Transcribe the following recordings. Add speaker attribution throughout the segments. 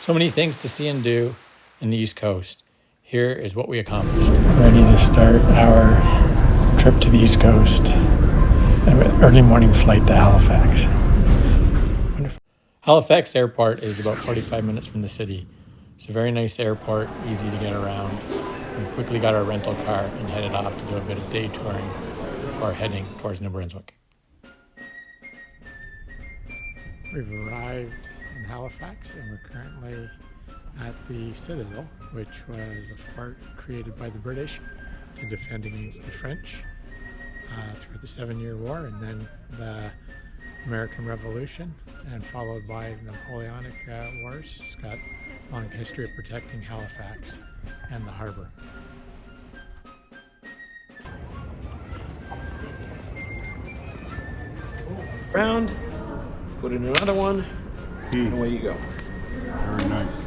Speaker 1: So many things to see and do in the East Coast. Here is what we accomplished.
Speaker 2: Ready to start our trip to the East Coast. An early morning flight to Halifax.
Speaker 1: Halifax Airport is about 45 minutes from the city. It's a very nice airport, easy to get around. We quickly got our rental car and headed off to do a bit of day touring before heading towards New Brunswick.
Speaker 2: We've arrived in Halifax and we're currently at the Citadel, which was a fort created by the British to defend against the French through the 7-Year War and then the American Revolution, and followed by the Napoleonic Wars. It's got a long history of protecting Halifax and the harbor.
Speaker 3: Round, put in another one, and away you go.
Speaker 4: Very nice.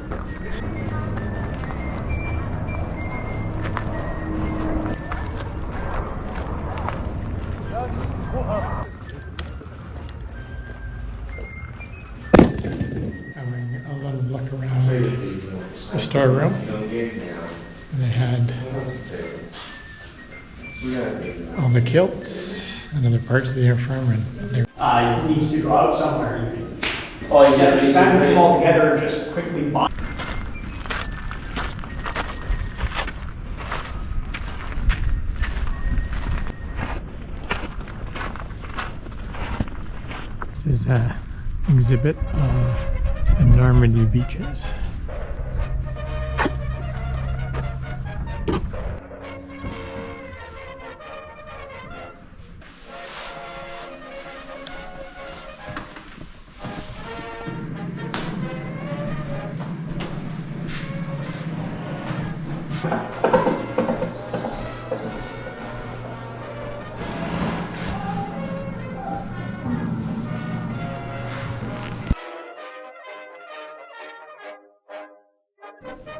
Speaker 2: Having a little look around the storeroom, and they had all the kilts and other parts of the uniform, and they
Speaker 5: it needs to go out somewhere. You can, you sandwich them all together and just quickly buy.
Speaker 2: This is an exhibit of the Normandy beaches.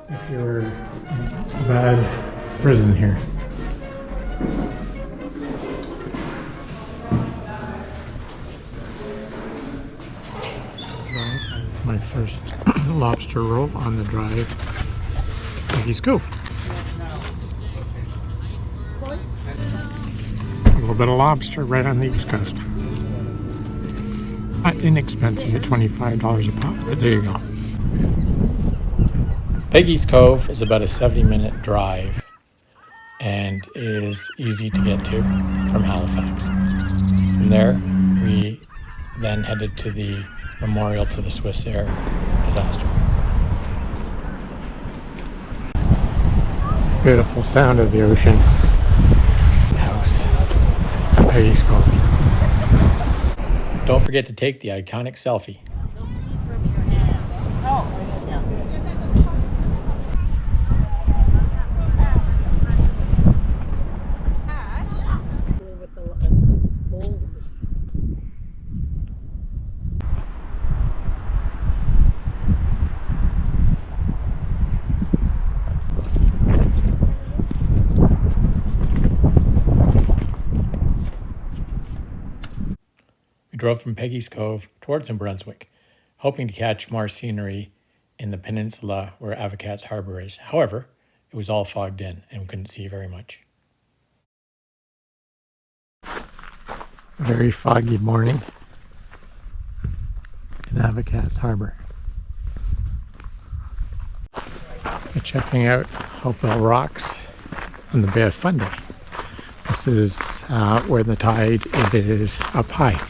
Speaker 2: If you were in a bad prison here. My first lobster roll on the drive to Peggy's Cove. A little bit of lobster right on the East Coast. Not inexpensive at $25 a pop, but there you go.
Speaker 1: Peggy's Cove is about a 70-minute drive and is easy to get to from Halifax. From there, we then headed to the memorial to the Swiss Air disaster.
Speaker 2: Beautiful sound of the ocean. House at Peggy's Cove.
Speaker 1: Don't forget to take the iconic selfie. We drove from Peggy's Cove towards New Brunswick, hoping to catch more scenery in the peninsula where Avocats Harbor is. However, it was all fogged in and we couldn't see very much.
Speaker 2: Very foggy morning in Avocats Harbor. We're checking out Hopewell Rocks on the Bay of Fundy. This is where the tide is up high.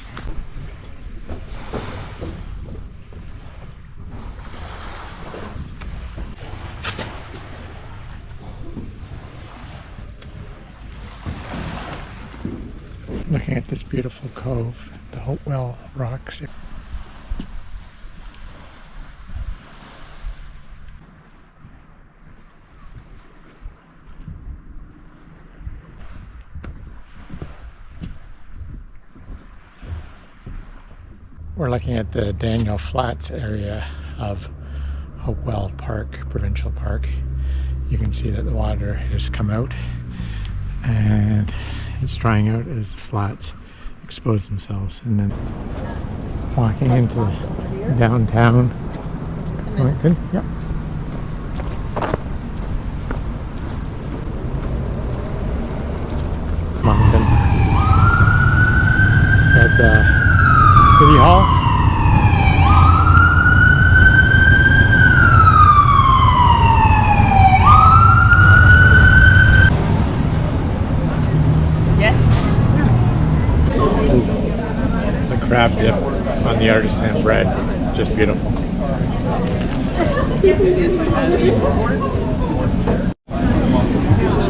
Speaker 2: Looking at this beautiful cove, the Hopewell Rocks. We're looking at the Daniel Flats area of Hopewell Park, Provincial Park. You can see that the water has come out and it's drying out as the flats expose themselves. And then walking into downtown Moncton, yep. Moncton. At the City Hall. The crab dip on the artisan bread, just beautiful.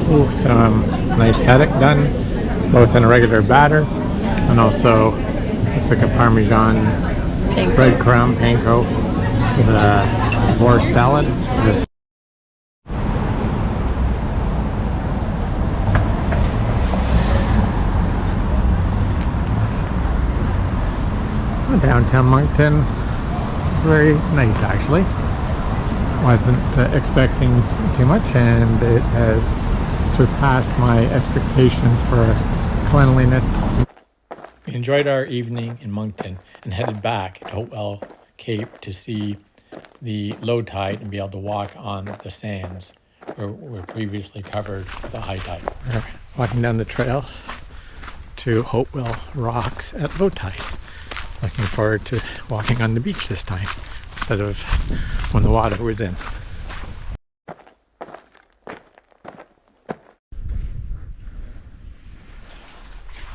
Speaker 2: Ooh, some nice haddock done, both in a regular batter and also it's like a Parmesan breadcrumb panko with a more salad. Downtown Moncton, very nice actually. Wasn't expecting too much, and it has surpassed my expectation for cleanliness.
Speaker 1: We enjoyed our evening in Moncton and headed back to Hopewell Cape to see the low tide and be able to walk on the sands where were previously covered with a high tide.
Speaker 2: We're walking down the trail to Hopewell Rocks at low tide. Looking forward to walking on the beach this time instead of when the water was in.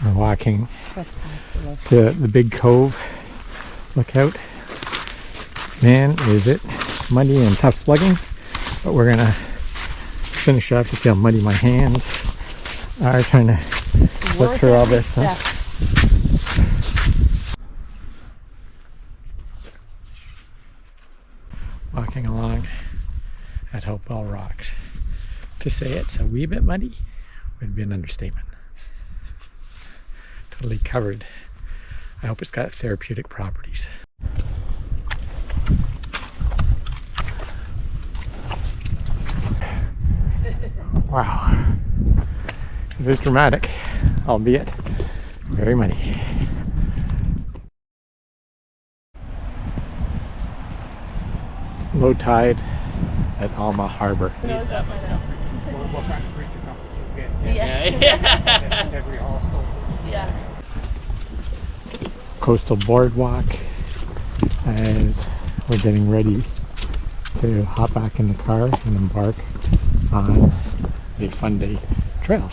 Speaker 2: We're walking to the big cove. Look out. Man, is it muddy and tough slugging, but we're gonna finish up. You see how muddy my hands are trying to look through all this stuff. Walking along at Hopewell Rocks. To say it's a wee bit muddy would be an understatement. Totally covered. I hope it's got therapeutic properties. Wow. It is dramatic, albeit very muddy. Low tide at Alma Harbor.
Speaker 4: What kind of creature companies you get?
Speaker 6: Yeah.
Speaker 4: Every hostel.
Speaker 6: Yeah.
Speaker 2: Coastal boardwalk as we're getting ready to hop back in the car and embark on the Fundy trail.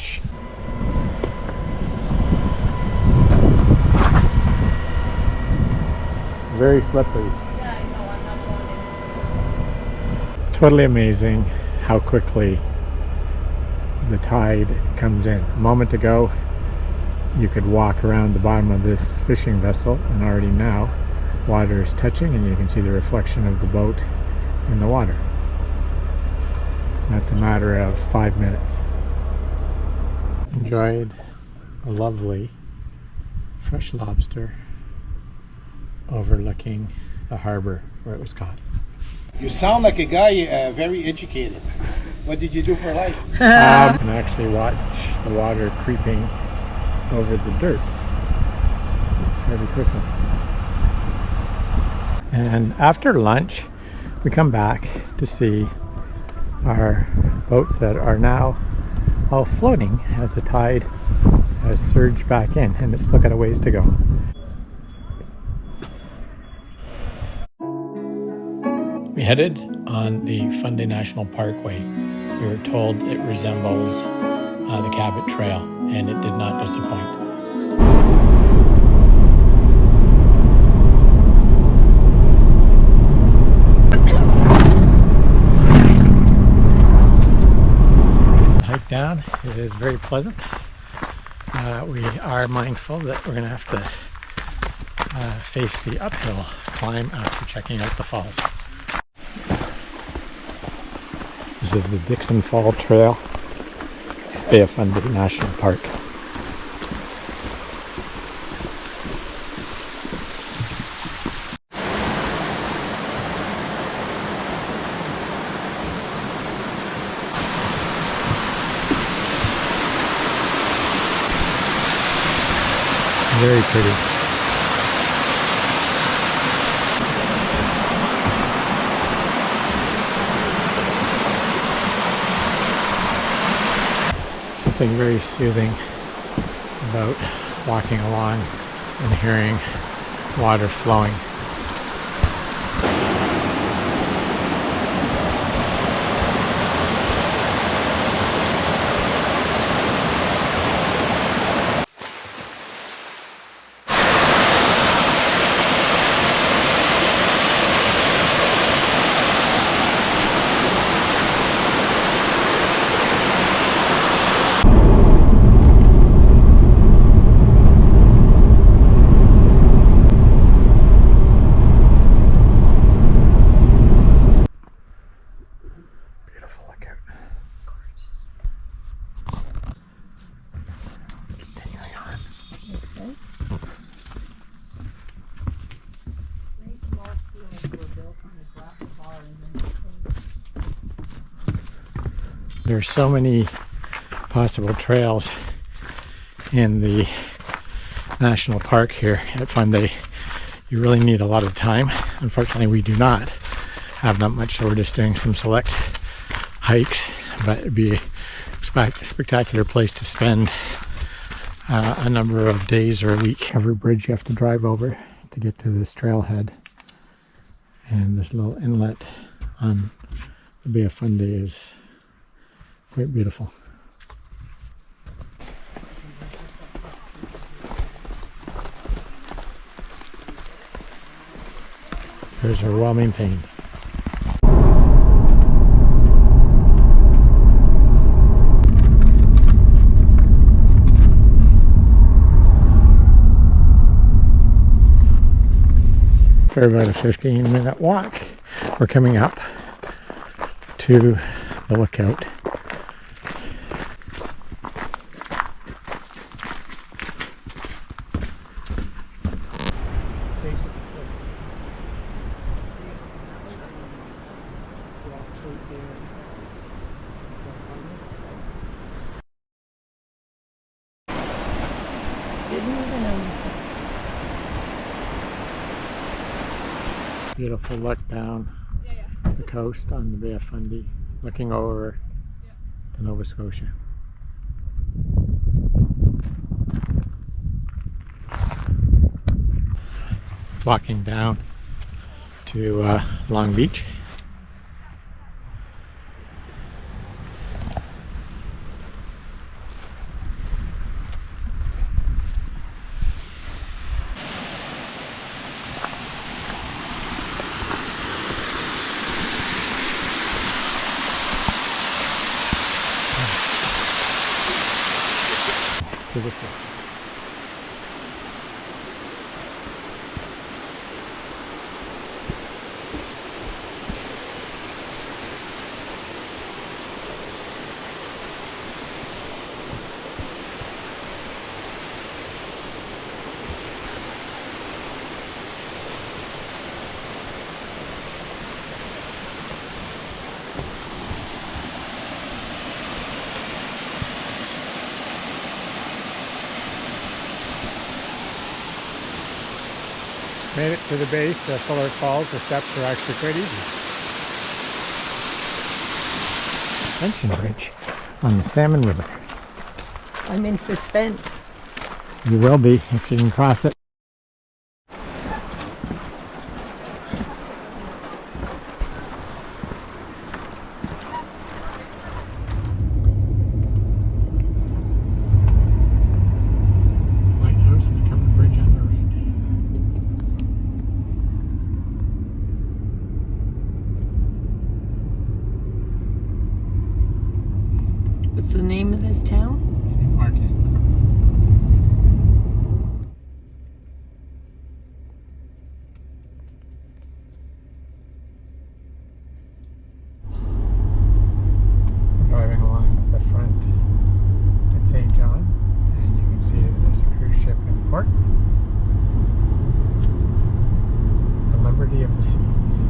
Speaker 2: Very slippery.
Speaker 6: Yeah, I know. I'm not going in.
Speaker 2: Totally amazing how quickly the tide comes in. A moment ago, you could walk around the bottom of this fishing vessel, and already now water is touching and you can see the reflection of the boat in the water. That's a matter of 5 minutes. Enjoyed a lovely fresh lobster overlooking the harbor where it was caught.
Speaker 3: You sound like a guy very educated. What did you do for life?
Speaker 2: And actually watch the water creeping over the dirt very quickly. And after lunch, we come back to see our boats that are now all floating as the tide has surged back in, and it's still got a ways to go.
Speaker 1: We headed on the Fundy National Parkway. We were told it resembles the Cabot Trail, and it did not disappoint.
Speaker 2: Hike down, it is very pleasant. We are mindful that we're going to have to face the uphill climb after checking out the falls. This is the Dixon Fall Trail, Bay of Fundy National Park. Very pretty. something very soothing about walking along and hearing water flowing. There are so many possible trails in the national park here at Fundy. You really need a lot of time. Unfortunately, we do not have that much, so we're just doing some select hikes, but it'd be a spectacular place to spend a number of days or a week. Every bridge you have to drive over to get to this trailhead, and this little inlet on the Bay of Fundy is quite beautiful. Those are well maintained. For about a 15-minute walk, we're coming up to the lookout.
Speaker 6: Didn't even notice it.
Speaker 2: Beautiful look down the coast on the Bay of Fundy, looking over to Nova Scotia. Walking down to Long Beach. To the south. Made it to the base of Fuller Falls. The steps are actually quite easy. Suspension bridge on the Salmon River.
Speaker 6: I'm in suspense.
Speaker 2: You will be if you can cross it. Lighthouse and the covered bridge on the right.
Speaker 6: What's the name of this town?
Speaker 2: St. Martin. We're driving along the front at St. John, and you can see that there's a cruise ship in port. The Liberty of the Seas.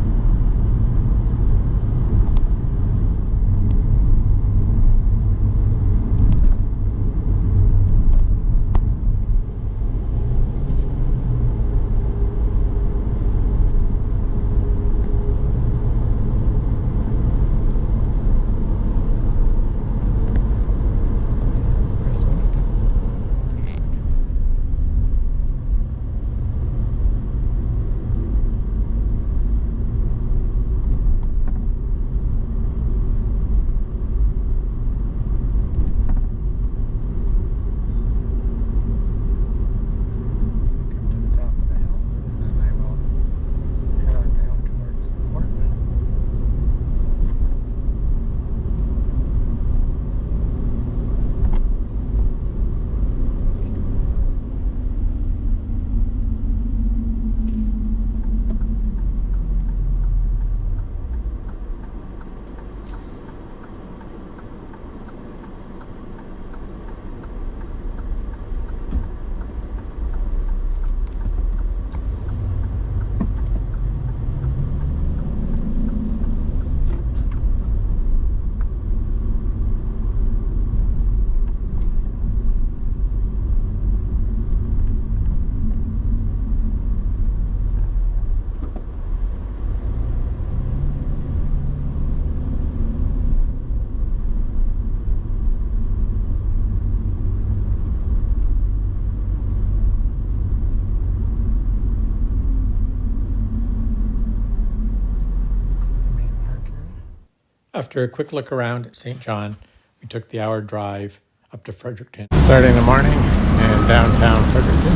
Speaker 1: After a quick look around at St. John, we took the hour drive up to Fredericton. Starting the morning in downtown Fredericton.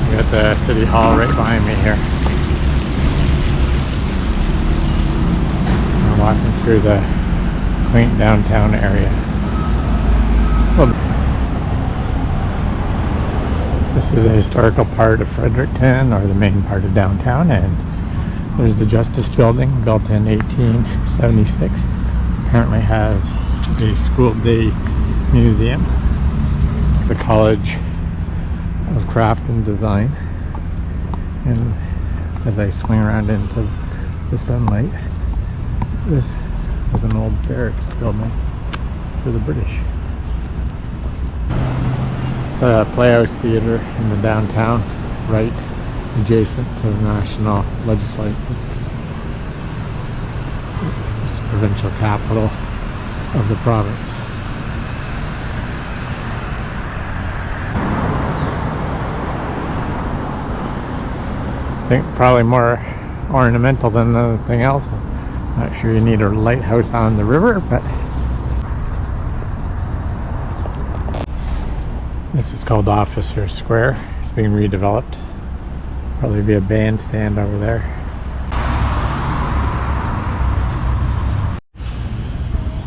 Speaker 1: We got the City Hall right behind me here. We're walking through the quaint downtown area. Well, this is a historical part of Fredericton, or the main part of downtown, and there's the Justice Building, built in 1876. Apparently has the School Day Museum, the College of Craft and Design. And as I swing around into the sunlight, this was an old barracks building for the British. It's a Playhouse Theatre in the downtown, right adjacent to the National Legislature. It's the provincial capital of the province. I think probably more ornamental than anything else. I'm not sure you need a lighthouse on the river, but this is called Officer Square. It's being redeveloped. Probably be a bandstand over there.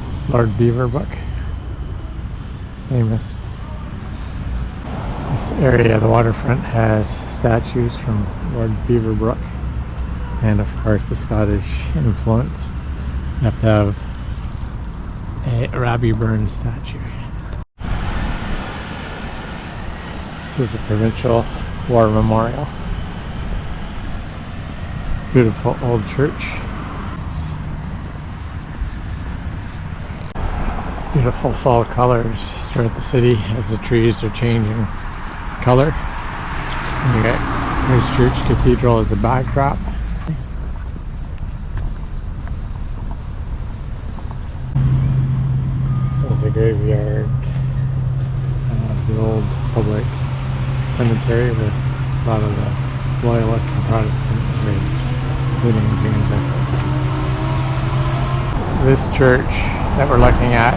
Speaker 1: It's Lord Beaverbrook. Famous. This area of the waterfront has statues from Lord Beaverbrook. And of course the Scottish influence. You have to have a Rabbie Burns statue. This is a provincial war memorial. Beautiful old church. Beautiful fall colors throughout the city as the trees are changing color. And you got Christ Church Cathedral as the backdrop. This is a graveyard of the old public cemetery with a lot of the Loyalist and Protestant graves, including James Eccles. This church that we're looking at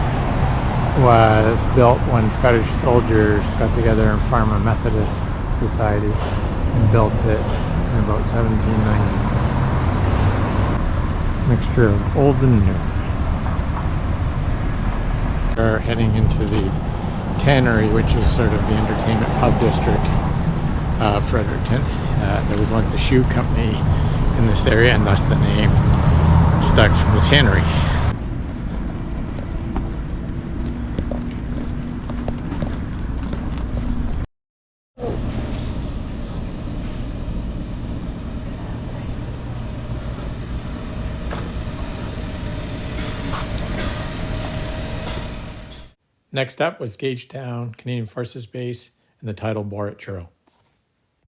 Speaker 1: was built when Scottish soldiers got together and formed a Methodist society and built it in about 1790. Mixture of old and new. We're heading into the Tannery, which is sort of the entertainment hub district of Fredericton. There was once a shoe company in this area, and thus the name stuck from the tannery. Next up was Gagetown Canadian Forces Base and the tidal bore at Truro.